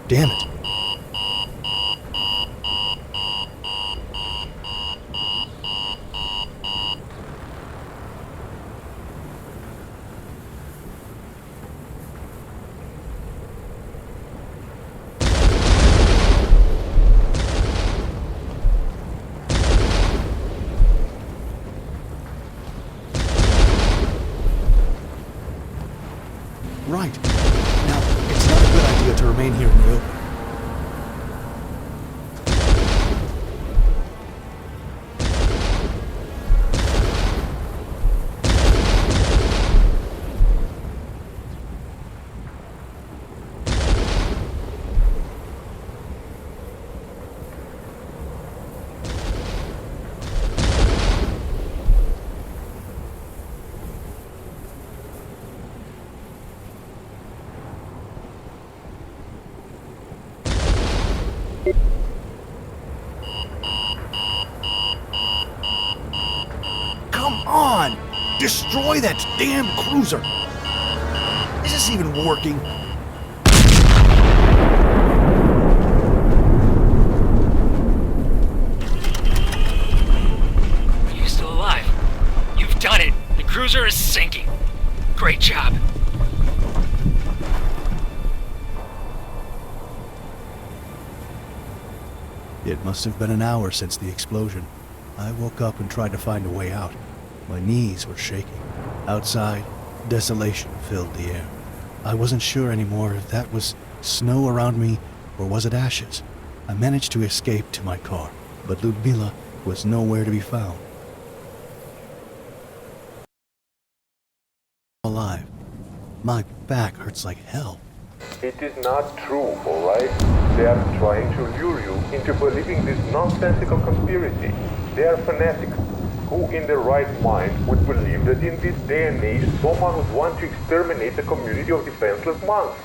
Damn it. Right. Now, it's not a good idea to remain here in the open. Come on! Destroy that damn cruiser! Is this even working? Are you still alive? You've done it! The cruiser is sinking! Great job! It must have been an hour since the explosion. I woke up and tried to find a way out. My knees were shaking. Outside, desolation filled the air. I wasn't sure anymore if that was snow around me or was it ashes. I managed to escape to my car, but Lyudmila was nowhere to be found. Alive. My back hurts like hell. It is not true, alright? They are trying to lure you into believing this nonsensical conspiracy. They are fanatics. Who in their right mind would believe that in this day and age someone would want to exterminate a community of defenseless monks?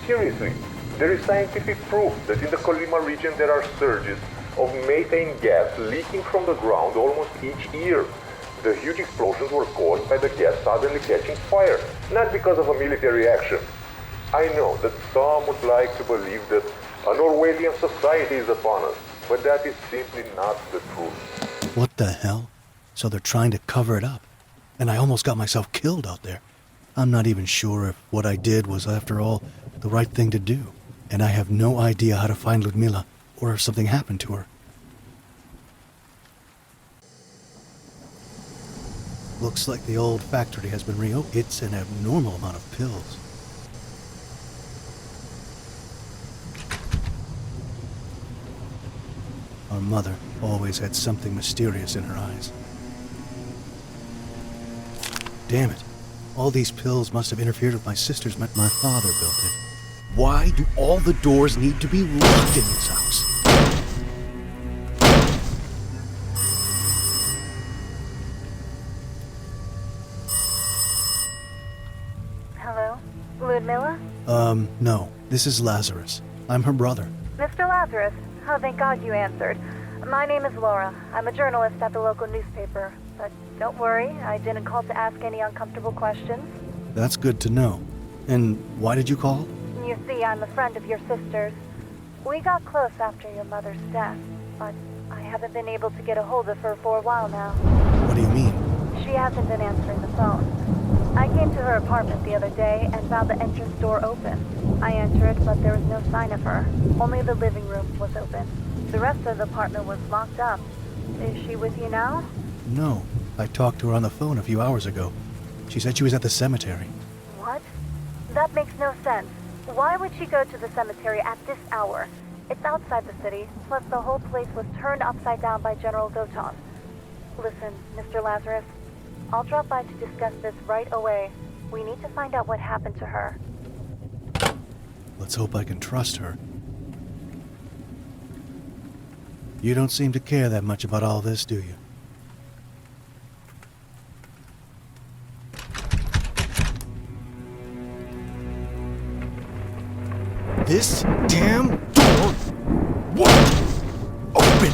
Seriously, there is scientific proof that in the Colima region there are surges of methane gas leaking from the ground almost each year. The huge explosions were caused by the gas suddenly catching fire, not because of a military action. I know that some would like to believe that an Orwellian society is upon us, but that is simply not the truth. What the hell? So they're trying to cover it up. And I almost got myself killed out there. I'm not even sure if what I did was, after all, the right thing to do. And I have no idea how to find Lyudmila, or if something happened to her. Looks like the old factory has been reopened. It's an abnormal amount of pills. Our mother always had something mysterious in her eyes. Damn it. All these pills must have interfered with my sister's. My father built it. Why do all the doors need to be locked in this house? Hello? Lyudmila? No. This is Lazarus. I'm her brother. Mr. Lazarus? Oh, thank God you answered. My name is Laura. I'm a journalist at the local newspaper. But don't worry, I didn't call to ask any uncomfortable questions. That's good to know. And why did you call? You see, I'm a friend of your sister's. We got close after your mother's death, but I haven't been able to get a hold of her for a while now. What do you mean? She hasn't been answering the phone. I came to her apartment the other day and found the entrance door open. I entered, but there was no sign of her. Only the living room was open. The rest of the apartment was locked up. Is she with you now? No. I talked to her on the phone a few hours ago. She said she was at the cemetery. What? That makes no sense. Why would she go to the cemetery at this hour? It's outside the city, plus the whole place was turned upside down by General Goton. Listen, Mr. Lazarus, I'll drop by to discuss this right away. We need to find out what happened to her. Let's hope I can trust her. You don't seem to care that much about all this, do you? This damn door won't open!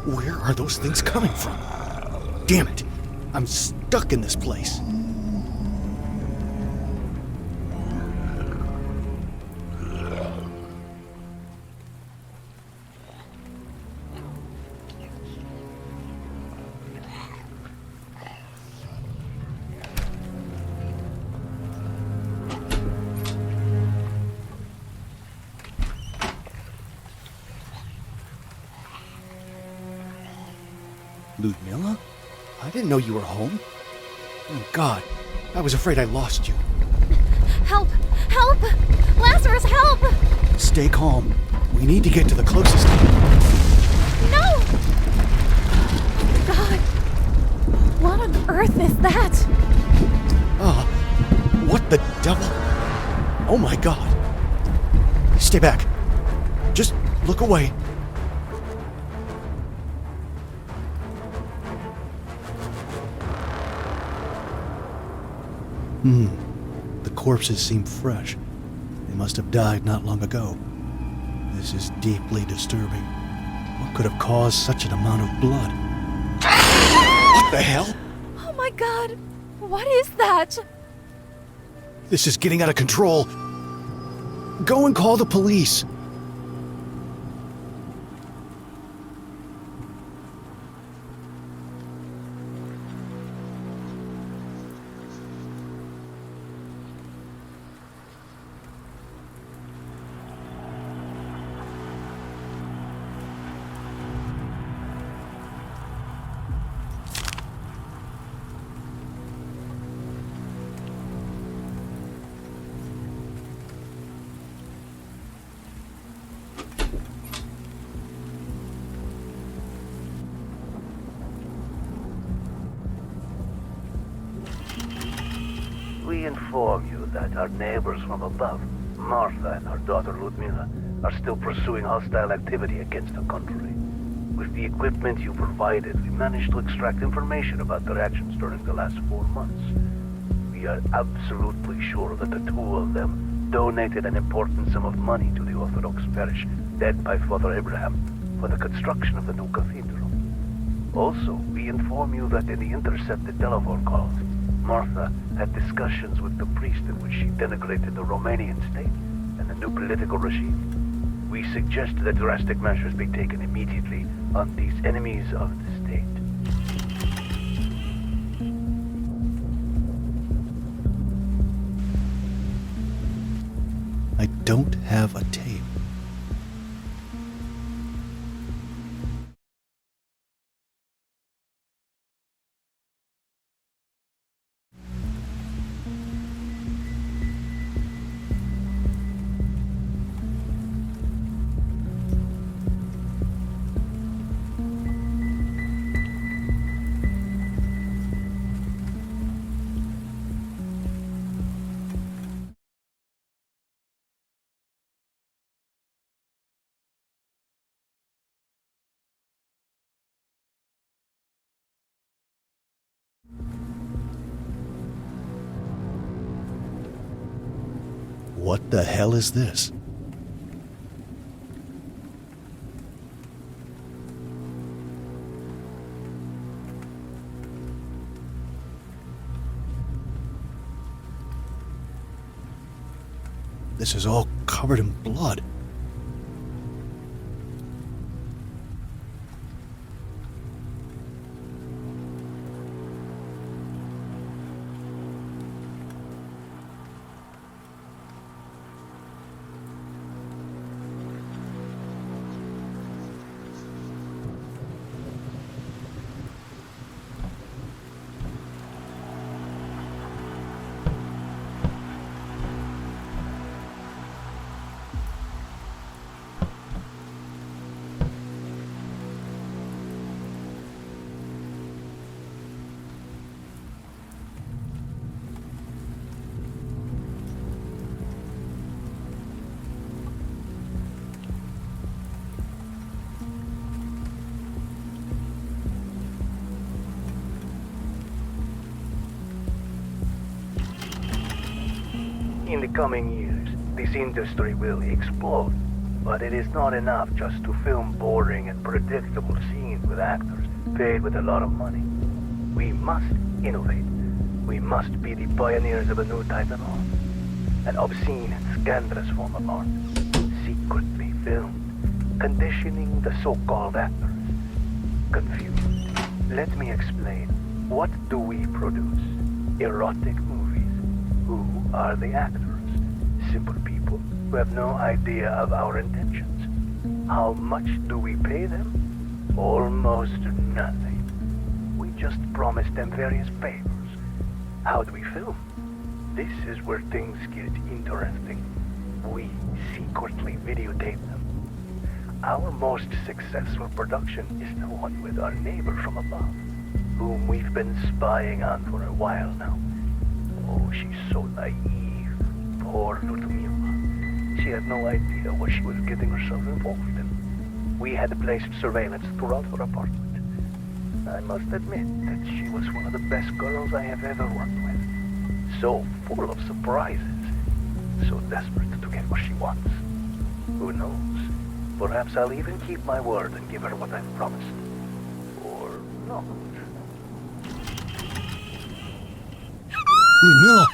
Where are those things coming from? Damn it! I'm stuck in this place. Lyudmila? I didn't know you were home. Oh, God. I was afraid I lost you. Help! Help! Lazarus, help! Stay calm. We need to get to the closest. No! Oh, God. What on earth is that? Ah, what the devil? Oh, my God. Stay back. Just look away. The corpses seem fresh. They must have died not long ago. This is deeply disturbing. What could have caused such an amount of blood? What the hell? Oh my God! What is that? This is getting out of control. Go and call the police. We inform you that our neighbors from above, Martha and her daughter Lyudmila, are still pursuing hostile activity against the country. With the equipment you provided, we managed to extract information about their actions during the last 4 months. We are absolutely sure that the two of them donated an important sum of money to the Orthodox parish led by Father Abraham for the construction of the new cathedral. Also, we inform you that in the intercepted telephone calls, Martha had discussions with the priest in which she denigrated the Romanian state and the new political regime. We suggest that drastic measures be taken immediately on these enemies of the state. I don't have a tape. What the hell is this? This is all covered in blood. In the coming years, this industry will explode. But it is not enough just to film boring and predictable scenes with actors paid with a lot of money. We must innovate. We must be the pioneers of a new type of art. An obscene and scandalous form of art. Secretly filmed. Conditioning the so-called actors. Confused. Let me explain. What do we produce? Erotic movies. Who are the actors? Simple people who have no idea of our intentions. How much do we pay them? Almost nothing. We just promise them various favors. How do we film? This is where things get interesting. We secretly videotape them. Our most successful production is the one with our neighbor from above, whom we've been spying on for a while now. Oh, she's so naive. Poor Lyudmila. She had no idea what she was getting herself involved in. We had placed surveillance throughout her apartment. I must admit that she was one of the best girls I have ever worked with. So full of surprises. So desperate to get what she wants. Who knows? Perhaps I'll even keep my word and give her what I've promised. Or not. Lyudmila!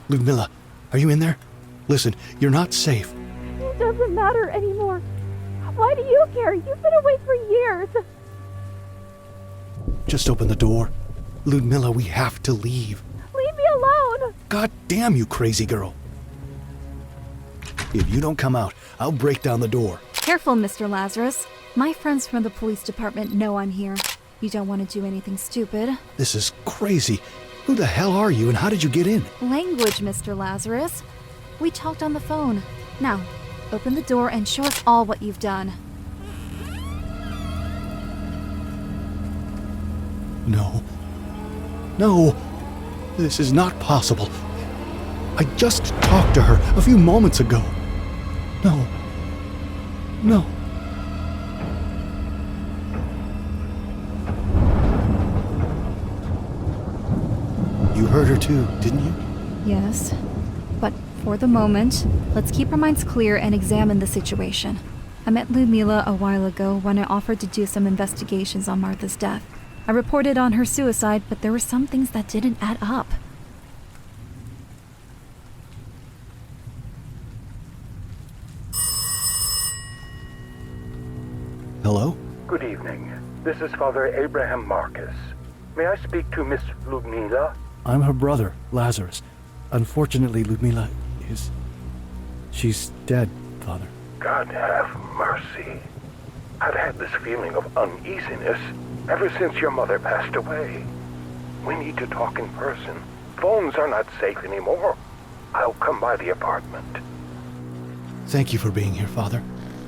Lyudmila, are you in there? Listen, you're not safe. It doesn't matter anymore. Why do you care? You've been away for years. Just open the door. Lyudmila, we have to leave. Leave me alone. God damn you, crazy girl. If you don't come out, I'll break down the door. Careful, Mr. Lazarus. My friends from the police department know I'm here. You don't want to do anything stupid. This is crazy. Who the hell are you and how did you get in? Language, Mr. Lazarus. We talked on the phone. Now, open the door and show us all what you've done. No. No. This is not possible. I just talked to her a few moments ago. No. No. You heard her too, didn't you? Yes. But for the moment, let's keep our minds clear and examine the situation. I met Lyudmila a while ago when I offered to do some investigations on Martha's death. I reported on her suicide, but there were some things that didn't add up. Hello? Good evening. This is Father Abraham Marcus. May I speak to Miss Lyudmila? I'm her brother, Lazarus. Unfortunately, Lyudmila is... She's dead, Father. God have mercy. I've had this feeling of uneasiness ever since your mother passed away. We need to talk in person. Phones are not safe anymore. I'll come by the apartment. Thank you for being here, Father.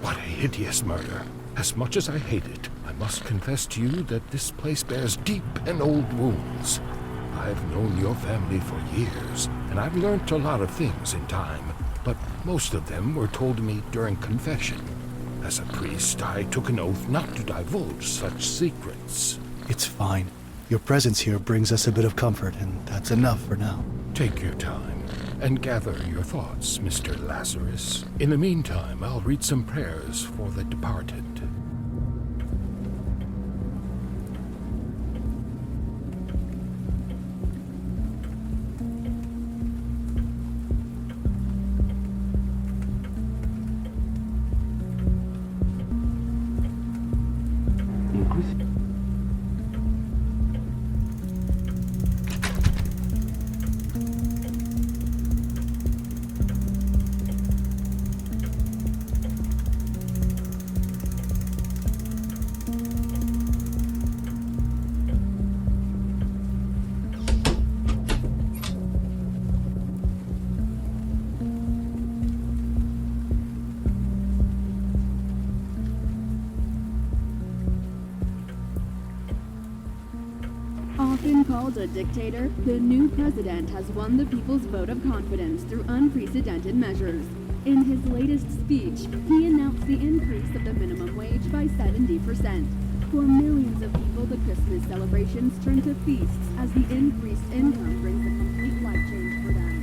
What a hideous murder. As much as I hate it, I must confess to you that this place bears deep and old wounds. I've known your family for years, and I've learnt a lot of things in time, but most of them were told to me during confession. As a priest, I took an oath not to divulge such secrets. It's fine. Your presence here brings us a bit of comfort, and that's enough for now. Take your time and gather your thoughts, Mr. Lazarus. In the meantime, I'll read some prayers for the departed. Often called a dictator, the new president has won the people's vote of confidence through unprecedented measures. In his latest speech, he announced the increase of the minimum wage by 70%. For millions of people, the Christmas celebrations turn to feasts as the increased income brings a complete life change for them.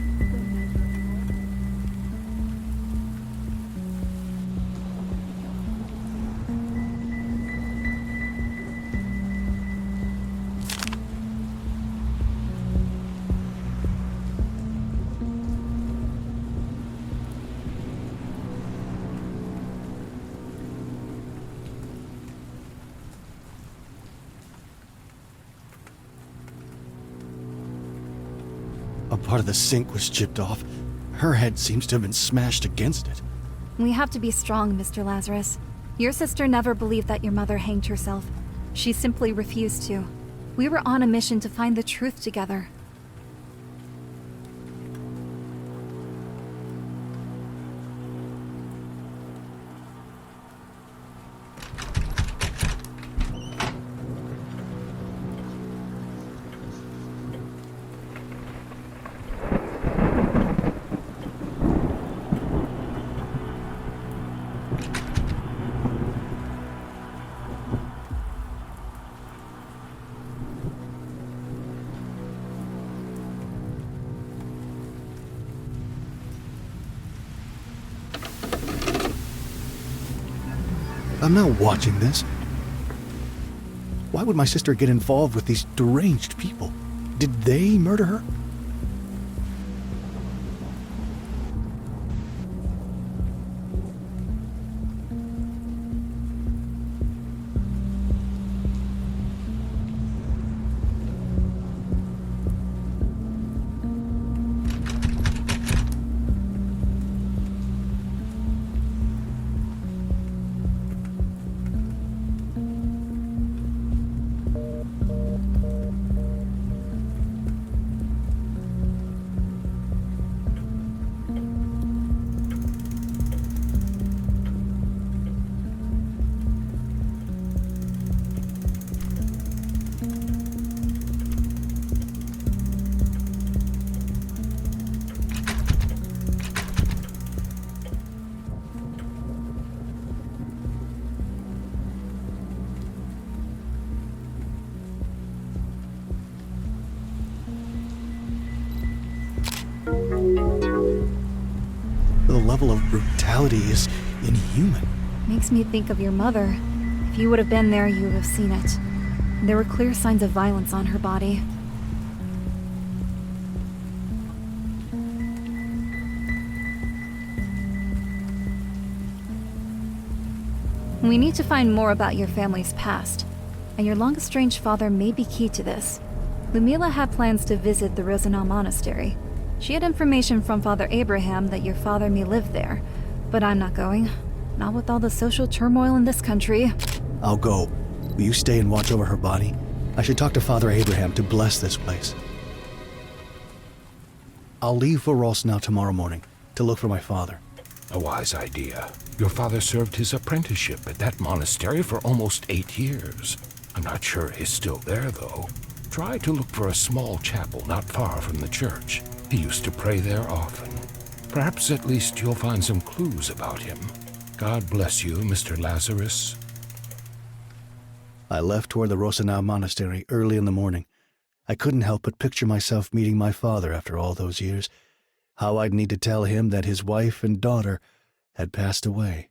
A part of the sink was chipped off. Her head seems to have been smashed against it. We have to be strong, Mr. Lazarus. Your sister never believed that your mother hanged herself. She simply refused to. We were on a mission to find the truth together. I'm not watching this. Why would my sister get involved with these deranged people? Did they murder her? The level of brutality is inhuman. Makes me think of your mother. If you would have been there, you would have seen it. There were clear signs of violence on her body. We need to find more about your family's past, and your long-estranged father may be key to this. Lyudmila had plans to visit the Rosenau Monastery. She had information from Father Abraham that your father may live there, but I'm not going. Not with all the social turmoil in this country. I'll go. Will you stay and watch over her body? I should talk to Father Abraham to bless this place. I'll leave for Rosenau tomorrow morning to look for my father. A wise idea. Your father served his apprenticeship at that monastery for almost 8 years. I'm not sure he's still there, though. Try to look for a small chapel not far from the church. He used to pray there often. Perhaps at least you'll find some clues about him. God bless you, Mr. Lazarus. I left toward the Rosenau Monastery early in the morning. I couldn't help but picture myself meeting my father after all those years. How I'd need to tell him that his wife and daughter had passed away.